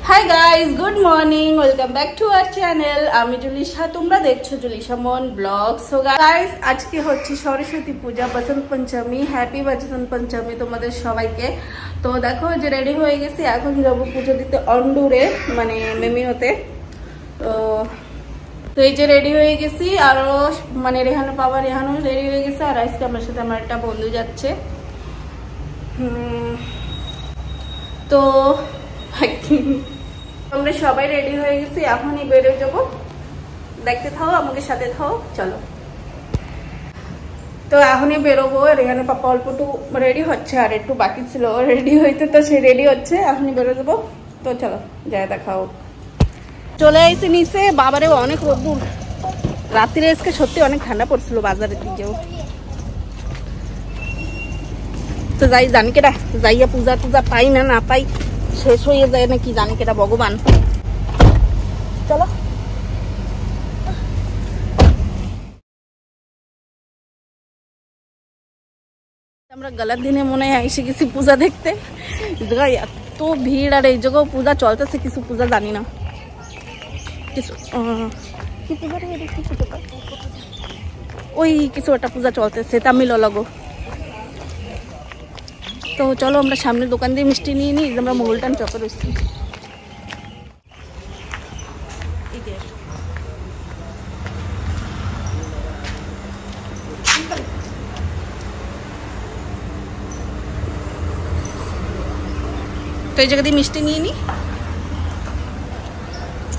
Hi guys, good morning, welcome back to our channel. আমি জুলিশা, তোমরা দেখছো জুলিশা মন ব্লগ। সো গাইজ, আজকে হচ্ছে সরস্বতী পূজা, বসন্ত পঞ্চমী। হ্যাপি বসন্ত পঞ্চমী তোমাদের সবাইকে। তো দেখো যে রেডি হয়ে গেছি, এখন যাবো পুজো দিতে অন্ডুরে, মানে মেমিওতে। তো এই যে রেডি হয়ে গেছি, আরো মানে রেহানো পাওয়া, রেহানো রেডি হয়ে গেছে। আর আজকে আমার সাথে আমার একটা বন্ধু যাচ্ছে। তো আমরা সবাই রেডি হয়ে গেছি, এখনই বেরোয় যাবো। দেখতে থাও, আমাকে সাথে থাও, চলো। তো এখনই বেরোবো। রেহানের পাপা অল্প একটু রেডি হচ্ছে, আর একটু বাকি ছিল রেডি হইতে, তো সে রেডি হচ্ছে, এখনই বেরো যাবো। তো চলো যাই দেখাও। চলে আইসি নিচে। বাবারে অনেক রোদ্দুর, রাত্রিরে আজকে সত্যি অনেক ঠান্ডা পড়ছিল বাজারের দিকেও। তো যাই, জানি কেটা যাইয়া পূজা টুজা পাই না পাই, শেষ হয়ে যায় নাকি জানি কেটা ভগবান। চলো। আমরা গলত দিনে মনে হয় এসে গেছি পূজা দেখতে। জায়গায় এত ভিড়, আর এই জায়গাও পূজা চলতেছে, কিছু পূজা জানি না কিছু কি পূজা, ওই কিছু একটা পূজা চলতেছে তামিল লগো। তো চলো আমরা সামনের দোকান দিয়ে মিষ্টি নিয়ে নিই, আমরা মোগলটান চকে রয়েছি। তো এই জায়গা দিয়ে মিষ্টি নিয়ে নিই।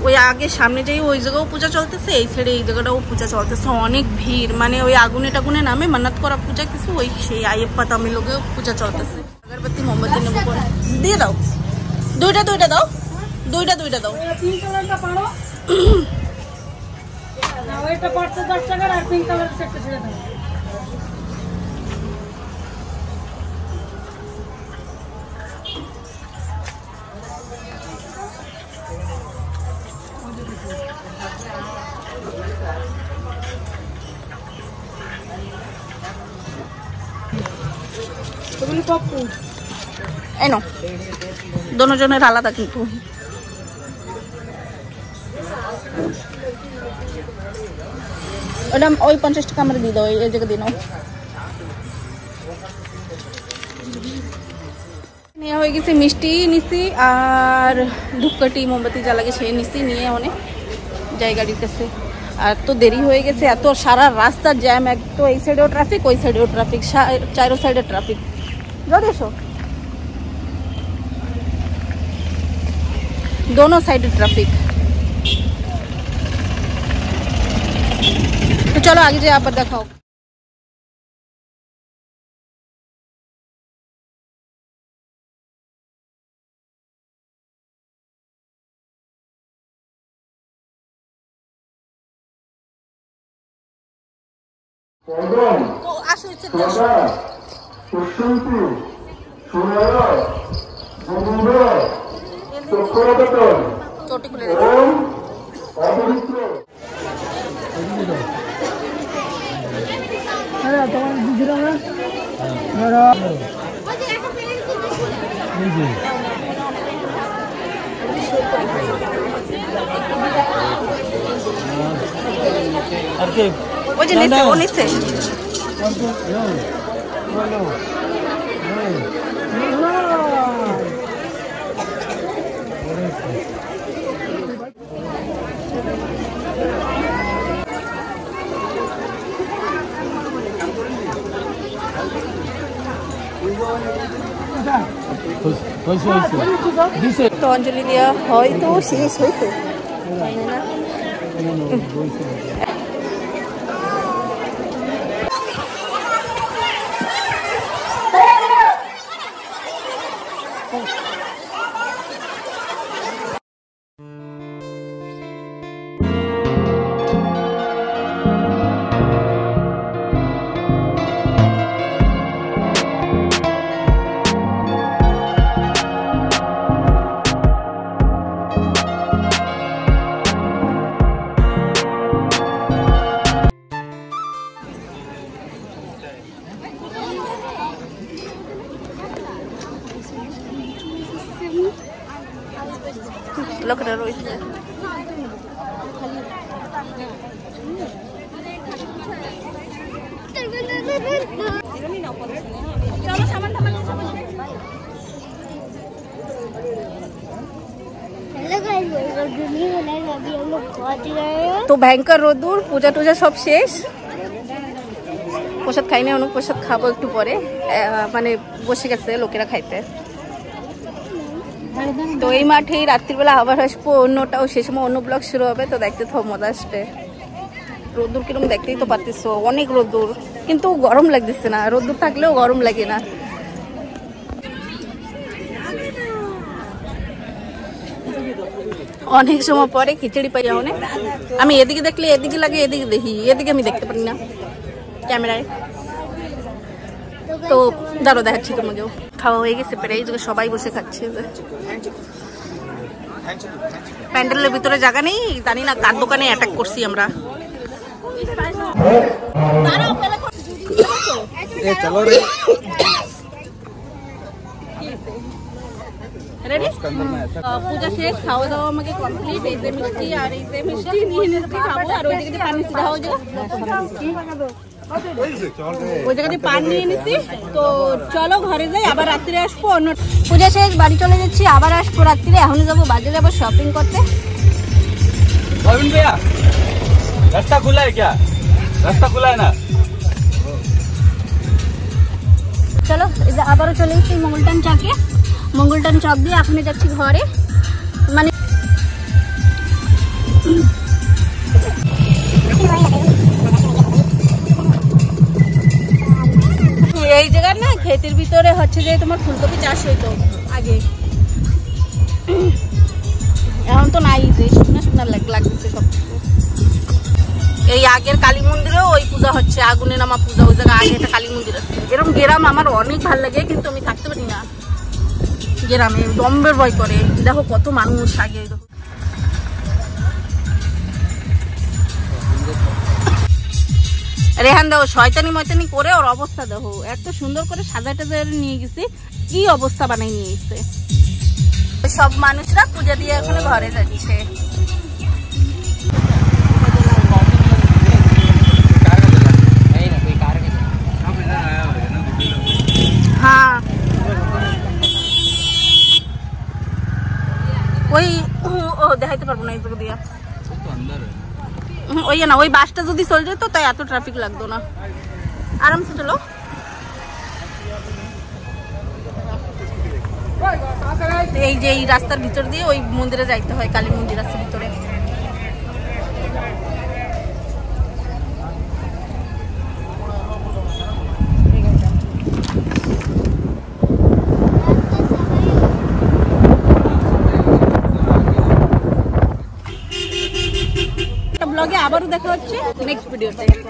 ওই আগে সামনে যাই, ওই জায়গাও পূজা চলতেছে, এই সাইডে এই জায়গাটাও পূজা চলতেছে। অনেক ভিড়, মানে ওই আগুনে টাগুনে নামে মান্নাত করা পূজা কিছু, ওই সেই আইপ্পা তামিলগেও পূজা চলতেছে। আগরবাতি মোমবাতি নেবো, দিয়ে দাও। দুইটা দাও, দুইটা দাও। পিঙ্ক কালারটা পারো না, ওইটা পড়ছে 10 টাকা, আর পিঙ্ক কালার সেটটা ছেড়ে দাও। এই নো, দোনো জনের আলাদা কিন্তু। ওটা ওই 50 টাকা আমরা দিয়ে দাও, এই জায়গা দিয়ে নাও। নেওয়া হয়ে গেছে, মিষ্টি নিছি আর ধূপকাঠি মোমবাতি যা লাগে সে নিছি, নিয়ে অনেক জায়গাটির কাছে। আর তো দেরি হয়ে গেছে, এত সারা রাস্তা জ্যাম, এক তো এই সাইডেও ট্রাফিক, ওই সাইডেও ট্রাফিক, চারো সাইডে ট্রাফিক। জলদি এসো, दोनों साइड ट्रैफिक। तो चलो आगे जाए, आप दिखाओ। চটি খুলে ওই যে নিচে, ও নিচে। তো অঞ্জলি দেওয়া হয়তো শেষ হয়েছে না। লোকরা রয়েছে। তো ভয়ঙ্কর রোদুর, পূজা টুজা সব শেষ। প্রসাদ খাইনি, অনেক প্রসাদ খাবো একটু পরে, মানে বসে গেছে লোকেরা খাইতে। তো এই মাঠে রাত্রিবেলা আবার আসবো, অন্যটাও সে সময় অন্য ব্লগ শুরু হবে, তো দেখতে তো মজা আসবে। রোদ্দুর কিরকম দেখতেই তো পারতেছো, অনেক রোদ্দুর, কিন্তু গরম লাগতেছে না। রোদ্দুর থাকলেও গরম লাগে না। অনেক সময় পরে খিচুড়ি পাই অনেক। আমি এদিকে দেখলে এদিকে লাগে, এদিকে দেখি, এদিকে আমি দেখতে পারি না ক্যামেরায়। তো দাঁড়ো দেখাচ্ছি তোমাকেও। খাওয়া হয়ে গেছে প্রায়, সবাই বসে খাচ্ছে। প্যান্ডেলের ভিতরে জায়গা নেই, জানি না কার দোকানে অ্যাটাক করছি আমরা। পূজা শেষ, খাওয়া দাওয়া আমাকে কমপ্লিট। এই যে মিষ্টি, আর এই যে মিষ্টি নিয়ে নিচ্ছি খাবো, আর ওই দিকে পানি সিধা হয়ে যাবে, ওই জায়গাতে পান নিয়ে নিছি। তো চলো ঘরে যাই, আবার রাত্রে আসবো। অন্য পূজা শেষ, বাড়ি চলে যাচ্ছি, আবার আসবো রাত্রে। এখন যাবো বাজারে আবার শপিং করতে। রাস্তা খোলা है क्या? রাস্তা খোলা है ना? চলো আবারও চলে এসেছি মঙ্গলটান চকে। মঙ্গলটান চক দিয়ে এখন যাচ্ছি ঘরে। মানে এই জায়গার না ক্ষেতের ভিতরে হচ্ছে যে তোমার ফুলকপি চাষ হইতো আগে, এখন তো নাই, যে শুকনা শুকনা লাগতেছে সব। এই আগের কালী মন্দিরেও ওই পূজা হচ্ছে, আগুনে নামা পূজা। ওই জায়গায় আগে একটা কালী মন্দির আছে। এরকম গ্রাম আমার অনেক ভালো লাগে, কিন্তু আমি থাকতে পারি না গ্রামে, দম্বের ভয় করে। দেখো কত মানুষ আগে। রেহান দেখো শয়তানি ময়তানি করে ওর অবস্থা দেখো, এত সুন্দর করে সাজা টাজা নিয়ে গেছে, কি অবস্থা বানাই নিয়ে এসছে। সব মানুষরা পূজা দিয়ে এখন ঘরে যাচ্ছে। হ্যাঁ ওই ও দেখাইতে পারবো না এই জায়গা দিয়া, ওই না ওই বাসটা যদি চলে যেত তাই এত ট্রাফিক লাগতো না, আরামসে চলো। এই যে এই রাস্তার ভিতর দিয়ে ওই মন্দিরে যাইতে হয়, কালী মন্দির আছে ভিতরে। ব্লগে আবারও দেখা হচ্ছে নেক্সট ভিডিওতে।